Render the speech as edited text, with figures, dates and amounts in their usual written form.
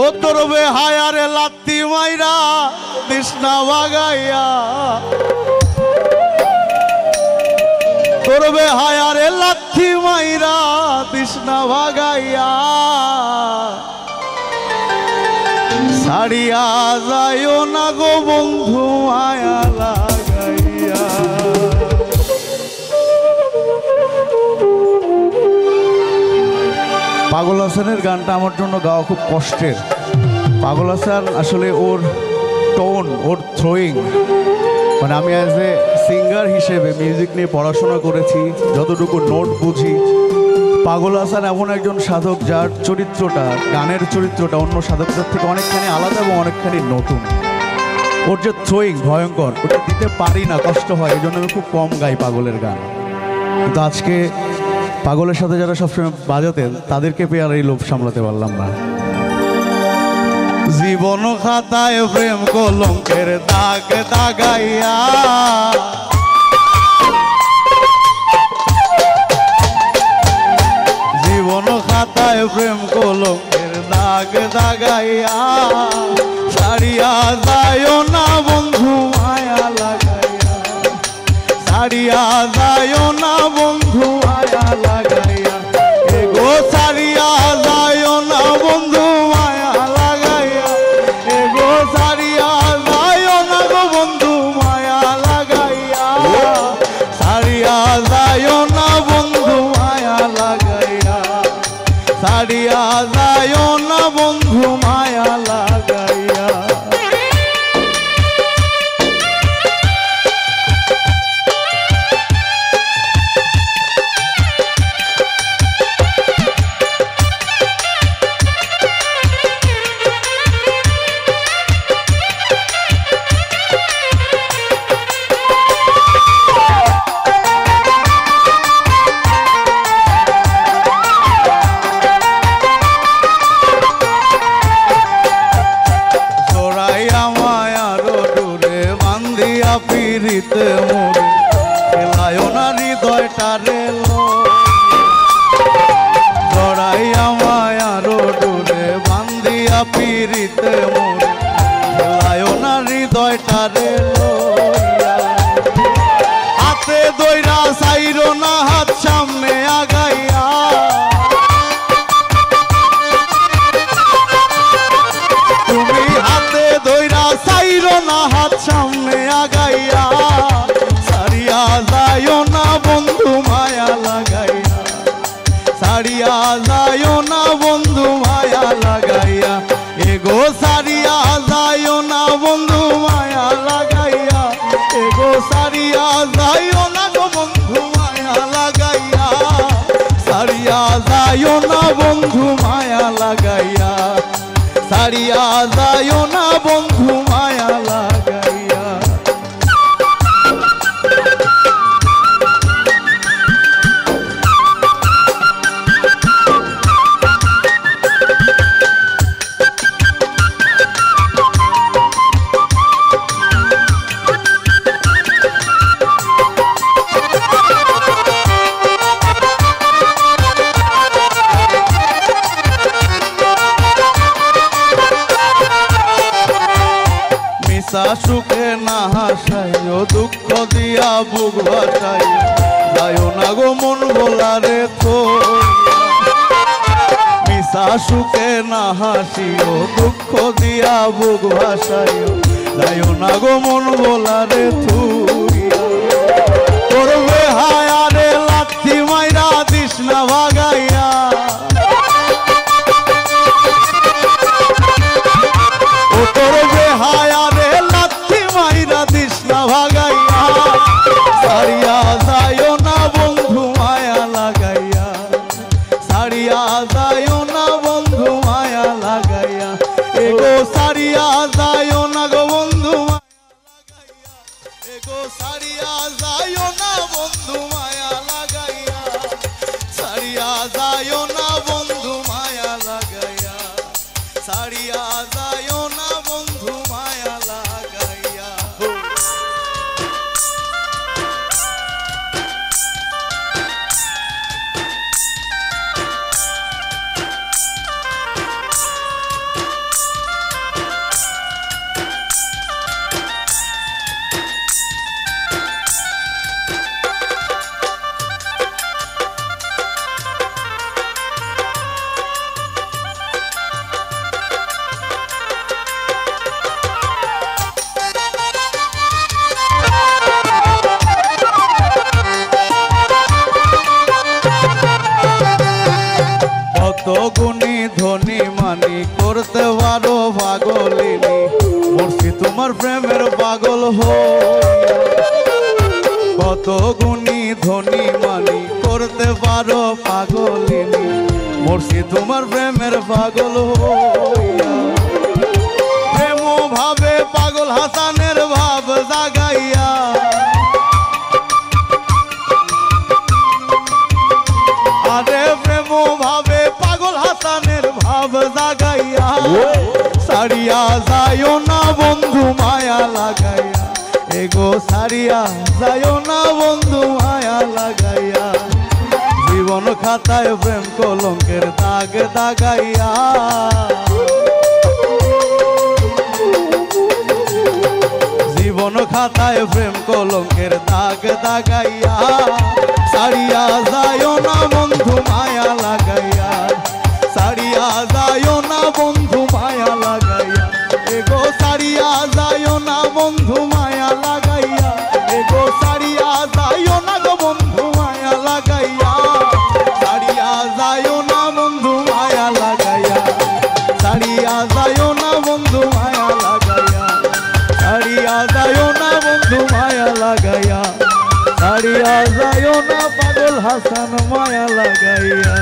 ও তোর বেহায়ারে লাত্তি মাইরা তৃষ্ণা বাগাইয়া, তোর বেহায়ারে লাত্তি মাইরা তৃষ্ণা বাগাইয়া, ছাড়িয়া যাইও না গো বন্ধু মায়া লাগাইয়া। পাগল হাসানের গানটা আমার জন্য গাওয়া খুব কষ্টের। পাগল হাসান আসলে ওর টোন, ওর থ্রোয়িং, মানে আমি অ্যাজ এ সিঙ্গার হিসেবে মিউজিক নিয়ে পড়াশোনা করেছি, যতটুকু নোট বুঝি, পাগল হাসান এমন একজন সাধক যার চরিত্রটা, গানের চরিত্রটা অন্য সাধকদের থেকে অনেকখানি আলাদা এবং অনেকখানি নতুন। ওর যে থ্রোয়িং ভয়ঙ্কর, ওটা দিতে পারি না, কষ্ট হয়, এই জন্য আমি খুব কম গাই পাগলের গান। কিন্তু আজকে পাগলের সাথে যারা সবসময় বাজাতেন তাদেরকে পেয়ে আর এই লোভ সামলাতে পারলাম না। জীবন খাতায় প্রেম কলঙ্কের দাগ দাগাইয়া, জীবন খাতায় প্রেম কলঙ্কের দাগ দাগাইয়া, ছাড়িয়া যাইও না বন্ধু মায়া লাগাইয়া, ছাড়িয়া যাইও না বন্ধু মায়া লাগাইয়া, এগো ছাড়িয়া যাইও না বন্ধু মায়া লাগাইয়া, এগো ছাড়িয়া যাইও না গো বন্ধু মায়া লাগাইয়া, ছাড়িয়া যাইও না বন্ধু মায়া লাগাইয়া, ছাড়িয়া যাইও না বন্ধু মায়া লাগাইয়া। পিরিতে মোরে খেলায়ও না হৃদয়টারে জড়াইয়া মায়ার ডোরে বান্ধিয়া পিরিতে মোরে খেলায়ও না হৃদয়টারে হাতে দইরা চাইরো না হাত সামনে আগাইয়া, তুমি হাতে দইরা চাইরো না হাত সামনে আগাইয়া, ছাড়িয়া যাইও না বন্ধু মায়া লাগাইয়া, ছাড়িয়া যাইও না বন্ধু মায়া লাগাইয়া, এগো ছাড়িয়া যাইও না বন্ধু মায়া লাগাইয়া, এগো ছাড়িয়া যাইও না গো বন্ধু মায়া লাগাইয়া, ছাড়িয়া যাইও না বন্ধু মায়া লাগাইয়া, ছাড়িয়া যাইও না বন্ধু মায়া লাগাইয়া। সুখে না হাসাইও দুঃখ দিয়া বুক ভাসাইও, যাইও না গো মন ভোলারে তো, মিশা সুখে না হাসিও দুঃখ দিয়া বুক ভাসাইও, যাইও না গো মন ভোলারে থুইয়া, করবে হায়ারে লাথি মাইরা তৃষ্ণা ভাগাইয়া, ও করবে হায়ারে লাথি মাইরা তৃষ্ণা ভাগাইয়া, ছাড়িয়া যাইও না বন্ধু মায়া লাগাইয়া, ছাড়িয়া যাইও না বন্ধু মায়া লাগাইয়া, এগো ছাড়িয়া যাইও না গো বন্ধু মায়া লাগাইয়া, এগো ছাড়িয়া যাইও না বন্ধু মায়া লাগাইয়া, ছাড়িয়া যাইও না বন্ধু মায়া লাগাইয়া, ছাড়িয়া যাইও না বন্ধু মায়া লাগাইয়া। মানি করতে পারো পাগলিনী মরছি তোমার প্রেমের পাগল হইয়া কত গুণী ধনী মানি করতে পারো পাগলিনী মরছি তোমার প্রেমের পাগল হইয়া প্রেম ভাবে পাগল হাসানের ভাব জাগাইয়া আরে প্রেম ভাবে পাগল হাসানের ভাব জাগাইয়া সারিয়া যায়ও না বন্ধু মায়া লাগাইয়া এগো সারিয়া যায়ও না বন্ধু মায়া লাগাইয়া জীবন খাতায় প্রেম কলঙ্কের দাগ দাগাইয়া জীবন খাতায় প্রেম কলঙ্কের দাগ দাগাইয়া সারিয়া যায়ও না বন্ধু মায়া লাগাইয়া সারিয়া যায়ও না বন্ধু মায়া লাগাইয়া এগো সারিয়া যায়ও না বন্ধু মায়া লাগাইয়া এগো সারিয়া যায়ও না গো বন্ধু মায়া লাগাইয়া সারিয়া যায়ও না বন্ধু মায়া লাগাইয়া সারিয়া যায়ও না বন্ধু মায়া লাগাইয়া সারিয়া যায়ও না বন্ধু মায়া লাগাইয়া সারিয়া যায়ও না পাগল হাসান মায়া লাগাইয়া